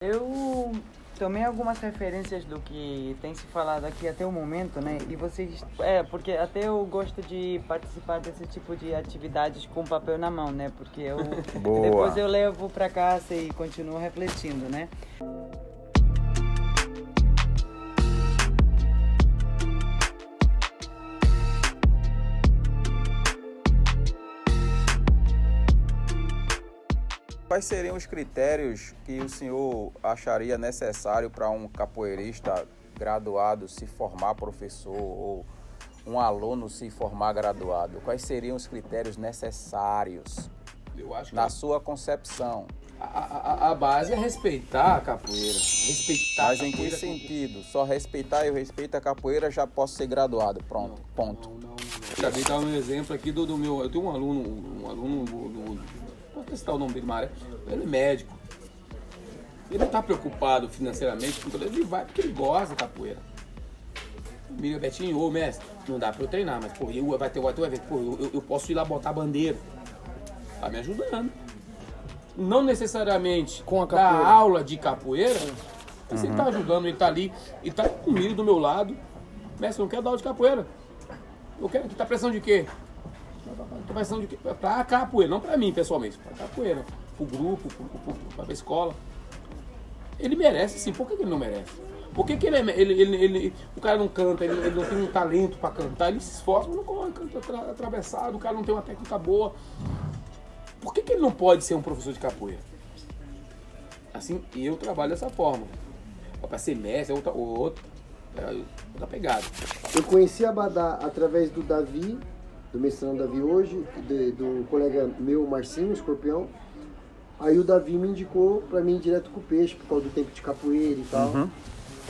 Eu tomei algumas referências do que tem se falado aqui até o momento, né? E vocês. Porque até eu gosto de participar desse tipo de atividades com papel na mão, né? Porque eu. Boa. Depois eu levo para casa e continuo refletindo, né? Quais seriam os critérios que o senhor acharia necessário para um capoeirista graduado se formar professor ou um aluno se formar graduado? Quais seriam os critérios necessários Eu acho que na sua concepção? a base é respeitar a capoeira. Respeitar Mas a em que capoeira. sentido? Só respeitar eu respeito a capoeira, já posso ser graduado. Pronto, ponto. Não. Acabei de dar um exemplo aqui do meu. Eu tenho um aluno, vou testar o nome dele, Mário. Ele é médico. Ele não está preocupado financeiramente com tudo. Ele vai porque ele gosta da capoeira. Mira Betinho, ô mestre, não dá para eu treinar, mas pô, vai ter um evento, pô, eu posso ir lá botar bandeira. Tá me ajudando. Não necessariamente Com a dar capoeira. aula de capoeira, mas ele tá ajudando, ele tá ali, e tá comigo do meu lado. Mestre, eu não quero dar aula de capoeira. Eu quero que tá pressão de quê? Tô pressão de quê? Pra capoeira, não pra mim pessoalmente, pra capoeira, pro grupo, pra escola. Ele merece sim, por que ele não merece? Por que o cara não canta, ele não tem um talento pra cantar, ele se esforça, mas não canta atravessado, o cara não tem uma técnica boa. Por que ele não pode ser um professor de capoeira? Assim, eu trabalho dessa forma. Para ser mestre, outra pegada. Eu conheci a Abadá através do Davi, do mestrão Davi hoje, do colega meu, Marcinho, Escorpião. Aí o Davi me indicou pra mim ir direto com o peixe, por causa do tempo de capoeira e tal.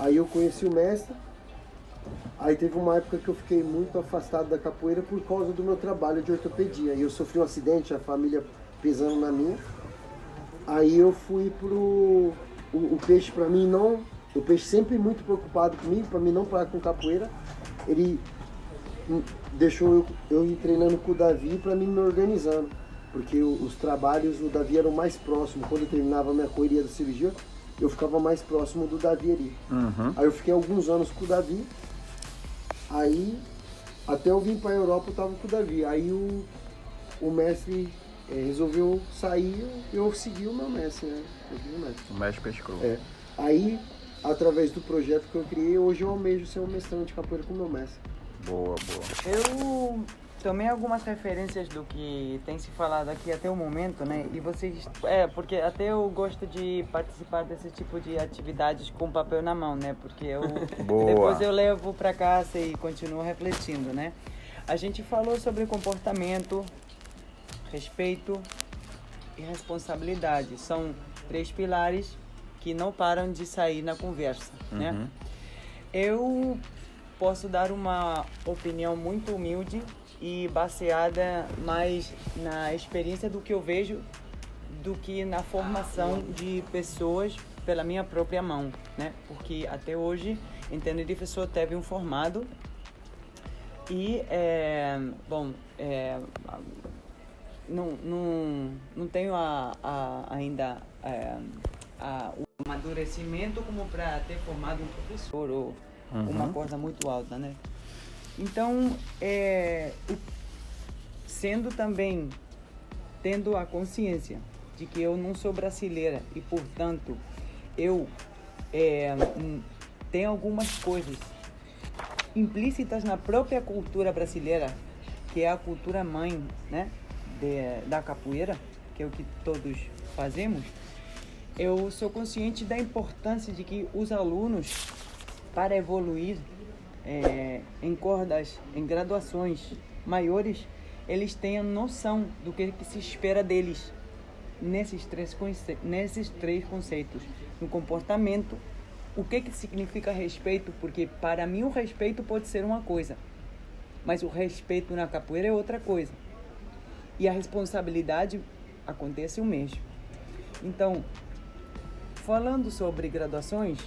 Aí eu conheci o mestre. Aí teve uma época que eu fiquei muito afastado da capoeira por causa do meu trabalho de ortopedia. E eu sofri um acidente, a família pesando na minha. Aí eu fui pro... O peixe pra mim não... O peixe sempre muito preocupado comigo, pra mim não parar com capoeira. Ele deixou eu ir treinando com o Davi pra mim me organizando. Porque os trabalhos, o Davi era o mais próximo. Quando eu terminava a minha correria da cirurgia, eu ficava mais próximo do Davi ali. Aí eu fiquei alguns anos com o Davi. Aí, até eu vim pra Europa, eu tava com o Davi. Aí o mestre resolveu sair, eu segui o meu mestre, né? Eu segui o mestre. O mestre pescou. Aí, através do projeto que eu criei, hoje eu almejo ser um mestrão de capoeira com o meu mestre. Boa. Eu tomei algumas referências do que tem se falado aqui até o momento, né? E vocês. Porque até eu gosto de participar desse tipo de atividades com papel na mão, né? Porque eu. Boa. Depois eu levo para casa e continuo refletindo, né? A gente falou sobre comportamento, respeito e responsabilidade. São 3 pilares que não param de sair na conversa, né? Eu posso dar uma opinião muito humilde e baseada mais na experiência do que eu vejo do que na formação de pessoas pela minha própria mão, né? Porque até hoje, em Tenerife, só teve um formado e, não tenho ainda o amadurecimento como para ter formado um professor ou uma coisa muito alta, né? Então, sendo também, tendo a consciência de que eu não sou brasileira e, portanto, eu tenho algumas coisas implícitas na própria cultura brasileira, que é a cultura mãe, né, da capoeira, que é o que todos fazemos. Eu sou consciente da importância de que os alunos, para evoluir em graduações maiores, eles tenham noção do que se espera deles nesses três conceitos. No comportamento, o que significa respeito, porque para mim o respeito pode ser uma coisa, mas o respeito na capoeira é outra coisa. E a responsabilidade acontece o mesmo. Então, falando sobre graduações,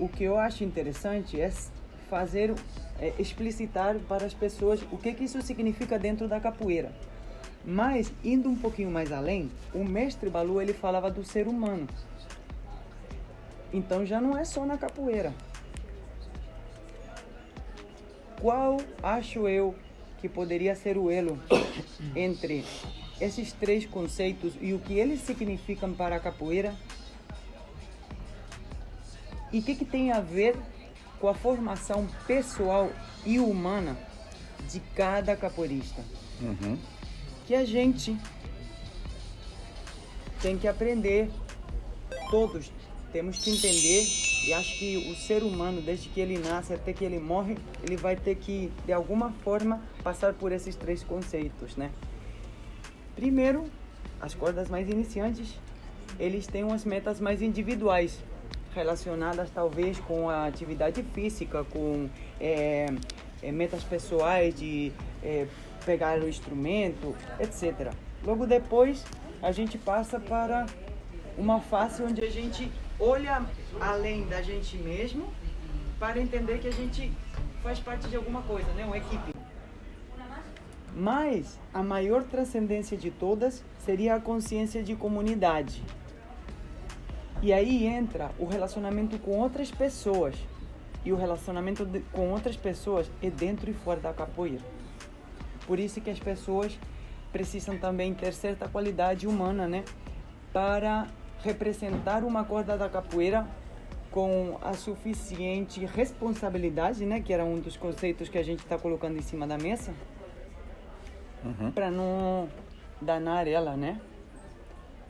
o que eu acho interessante é explicitar para as pessoas o que isso significa dentro da capoeira. Mas, indo um pouquinho mais além, o mestre Balu, ele falava do ser humano. Então já não é só na capoeira. Qual acho eu que poderia ser o elo entre esses 3 conceitos e o que eles significam para a capoeira? E o que tem a ver com a formação pessoal e humana de cada capoeirista? Que a gente tem que aprender, todos temos que entender, e acho que o ser humano, desde que ele nasce até que ele morre, ele vai ter que, de alguma forma, passar por esses 3 conceitos, né? Primeiro, as cordas mais iniciantes, eles têm umas metas mais individuais, relacionadas talvez com a atividade física, com metas pessoais de pegar o instrumento, etc. Logo depois, a gente passa para uma fase onde a gente olha além da gente mesmo para entender que a gente faz parte de alguma coisa, né? Uma equipe. Mas a maior transcendência de todas seria a consciência de comunidade. E aí entra o relacionamento com outras pessoas. E o relacionamento com outras pessoas é dentro e fora da capoeira. Por isso que as pessoas precisam também ter certa qualidade humana, né? Para representar uma corda da capoeira com a suficiente responsabilidade, né? Que era um dos conceitos que a gente está colocando em cima da mesa. Para não danar ela, né?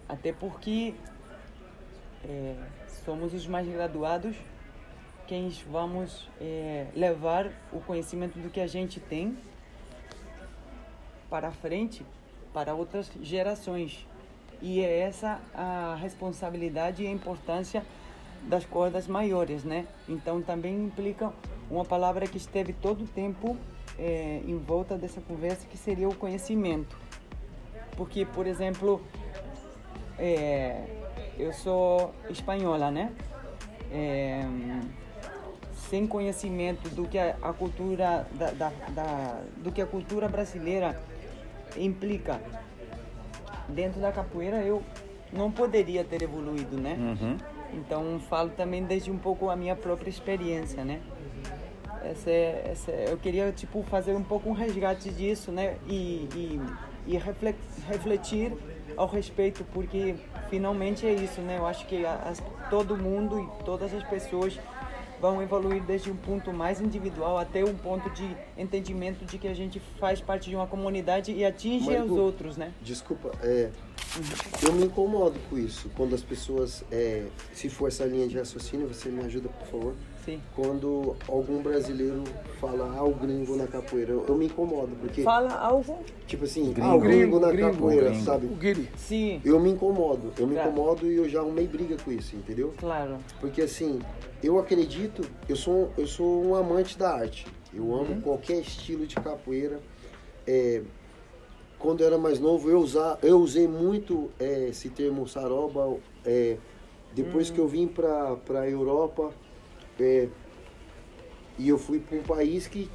Até porque somos os mais graduados quem vamos levar o conhecimento do que a gente tem para frente, para outras gerações. E é essa a responsabilidade e a importância das cordas maiores, né? Então também implica uma palavra que esteve todo o tempo em volta dessa conversa, que seria o conhecimento. Porque, por exemplo, eu sou espanhola, né? Sem conhecimento do que a cultura do que a cultura brasileira implica dentro da capoeira, eu não poderia ter evoluído, né? Então falo também desde um pouco a minha própria experiência, né? Eu queria fazer um pouco um resgate disso, né? E refletir ao respeito, porque finalmente é isso, né? Eu acho que todo mundo e todas as pessoas vão evoluir desde um ponto mais individual até um ponto de entendimento de que a gente faz parte de uma comunidade e atinge os outros, né? Desculpa, eu me incomodo com isso, quando as pessoas, se for essa linha de raciocínio, você me ajuda, por favor? Sim. Quando algum brasileiro fala o gringo na capoeira, eu me incomodo, porque... Fala algo? Tipo assim, o gringo na capoeira, sabe? O guiri. Sim. Eu me incomodo e eu já arrumei briga com isso, entendeu? Claro. Porque assim, eu acredito, eu sou um amante da arte, eu amo qualquer estilo de capoeira. Quando eu era mais novo, eu usei muito esse termo saroba. Depois que eu vim para a Europa, e eu fui para um país que,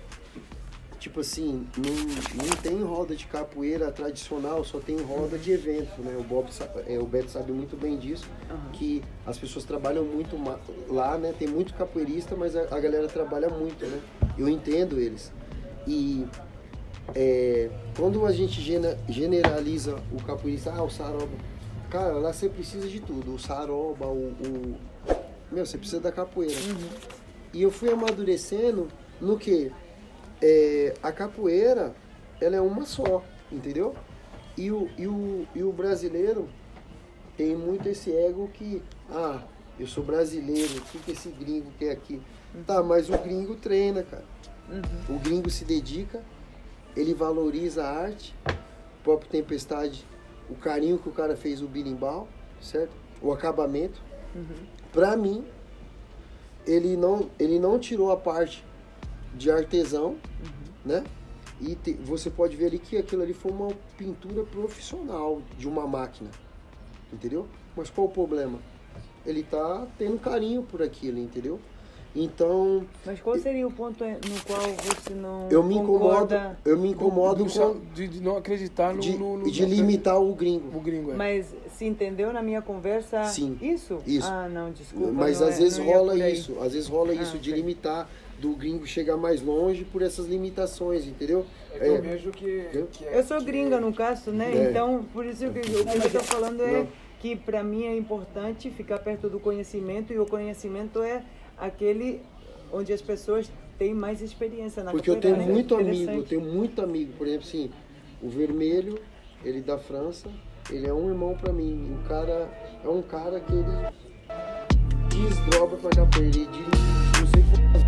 tipo assim, não tem roda de capoeira tradicional, só tem roda de evento, né? O Beto sabe muito bem disso, que as pessoas trabalham muito lá, né? Tem muito capoeirista, mas a galera trabalha muito, né? Eu entendo eles. E quando a gente generaliza o capoeirista, o saroba, cara, lá você precisa de tudo, o saroba, você precisa da capoeira. E eu fui amadurecendo no que a capoeira, ela é uma só, entendeu? E o brasileiro tem muito esse ego que, eu sou brasileiro, o que esse gringo quer aqui? Tá, mas o gringo treina, cara. O gringo se dedica, ele valoriza a arte, o próprio Tempestade, o carinho que o cara fez o berimbau, certo? O acabamento. Pra mim, ele não tirou a parte de artesão, né? E você pode ver ali que aquilo ali foi uma pintura profissional de uma máquina, entendeu? Mas qual o problema? Ele tá tendo carinho por aquilo, entendeu? Então, Mas qual seria o ponto no qual você não eu me concorda? incomodo com de não acreditar de limitar o gringo. o gringo. É. Mas se entendeu na minha conversa Sim, isso? isso. Ah, não, desculpa. Mas não às vezes não ia rola por aí. isso, às vezes rola isso de sei. limitar, do gringo chegar mais longe por essas limitações, entendeu? Eu vejo que Eu sou gringa no caso, né? É. Então, por isso que o que eu tô falando é Não. que para mim é importante ficar perto do conhecimento, e o conhecimento é aquele onde as pessoas têm mais experiência na Porque eu capoeira, tenho né? muito amigo, Interessante. eu tenho muito amigo, por exemplo, assim, o Vermelho, ele da França, ele é um irmão pra mim. O cara é um cara que ele desdobra pra capoeira, ele dirige não sei quantas